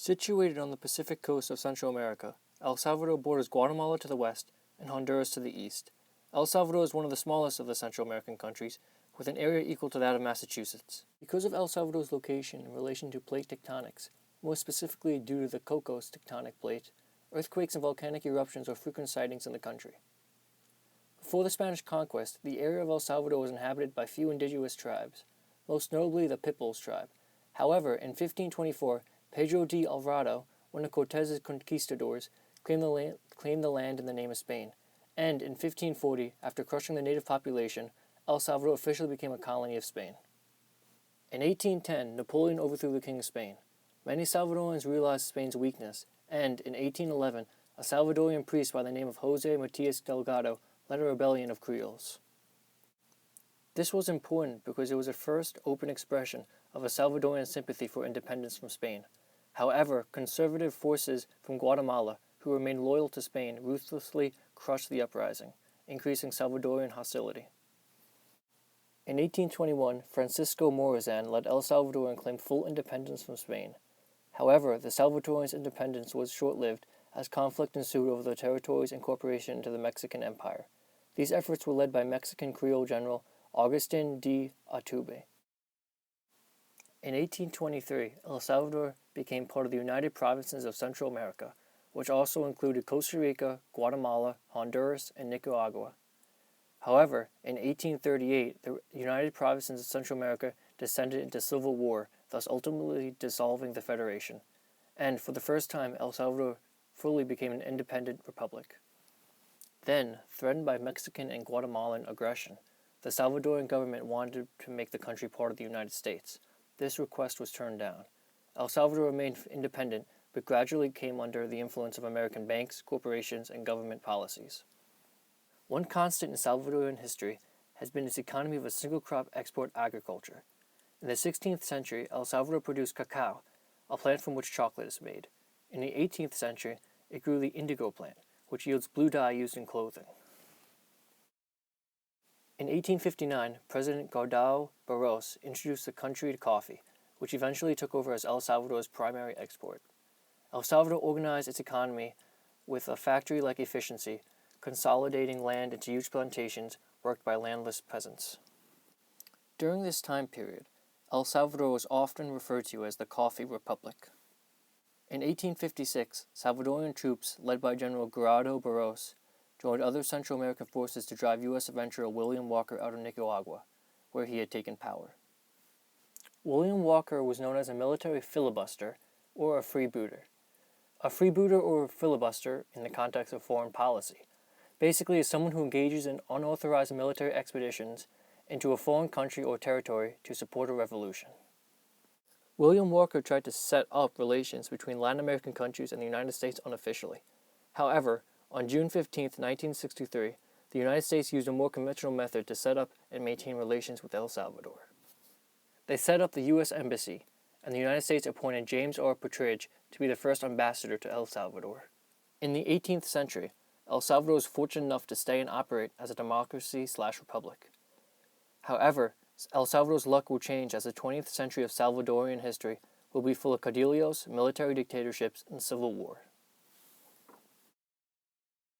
Situated on the Pacific coast of Central America, El Salvador borders Guatemala to the west and Honduras to the east. El Salvador is one of the smallest of the Central American countries, with an area equal to that of Massachusetts. Because of El Salvador's location in relation to plate tectonics, more specifically due to the Cocos tectonic plate, earthquakes and volcanic eruptions are frequent sightings in the country. Before the Spanish conquest, the area of El Salvador was inhabited by few indigenous tribes, most notably the Pipiles tribe. However, in 1524, Pedro de Alvarado, one of Cortez's conquistadors, claimed the land in the name of Spain, and in 1540, after crushing the native population, El Salvador officially became a colony of Spain. In 1810, Napoleon overthrew the King of Spain. Many Salvadorans realized Spain's weakness, and in 1811, a Salvadorian priest by the name of Jose Matias Delgado led a rebellion of Creoles. This was important because it was the first open expression of a Salvadorian sympathy for independence from Spain. However, conservative forces from Guatemala, who remained loyal to Spain, ruthlessly crushed the uprising, increasing Salvadorian hostility. In 1821, Francisco Morazan led El Salvador and claimed full independence from Spain. However, the Salvadorians' independence was short-lived as conflict ensued over the territory's incorporation into the Mexican Empire. These efforts were led by Mexican Creole General Agustin de Iturbide. In 1823, El Salvador became part of the United Provinces of Central America, which also included Costa Rica, Guatemala, Honduras, and Nicaragua. However, in 1838, the United Provinces of Central America descended into civil war, thus ultimately dissolving the federation, and for the first time El Salvador fully became an independent republic. Then, threatened by Mexican and Guatemalan aggression, the Salvadoran government wanted to make the country part of the United States. This request was turned down. El Salvador remained independent, but gradually came under the influence of American banks, corporations, and government policies. One constant in Salvadoran history has been its economy of a single-crop export agriculture. In the 16th century, El Salvador produced cacao, a plant from which chocolate is made. In the 18th century, it grew the indigo plant, which yields blue dye used in clothing. In 1859, President Gardao Barros introduced the country to coffee, which eventually took over as El Salvador's primary export. El Salvador organized its economy with a factory-like efficiency, consolidating land into huge plantations worked by landless peasants. During this time period, El Salvador was often referred to as the Coffee Republic. In 1856, Salvadorian troops, led by General Gardao Barros, joined other Central American forces to drive U.S. adventurer William Walker out of Nicaragua, where he had taken power. William Walker was known as a military filibuster or a freebooter. A freebooter or filibuster, in the context of foreign policy, basically is someone who engages in unauthorized military expeditions into a foreign country or territory to support a revolution. William Walker tried to set up relations between Latin American countries and the United States unofficially. However, on June 15, 1963, the United States used a more conventional method to set up and maintain relations with El Salvador. They set up the U.S. Embassy, and the United States appointed James R. Partridge to be the first ambassador to El Salvador. In the 18th century, El Salvador was fortunate enough to stay and operate as a democracy/republic. However, El Salvador's luck will change as the 20th century of Salvadorian history will be full of caudillos, military dictatorships, and civil war.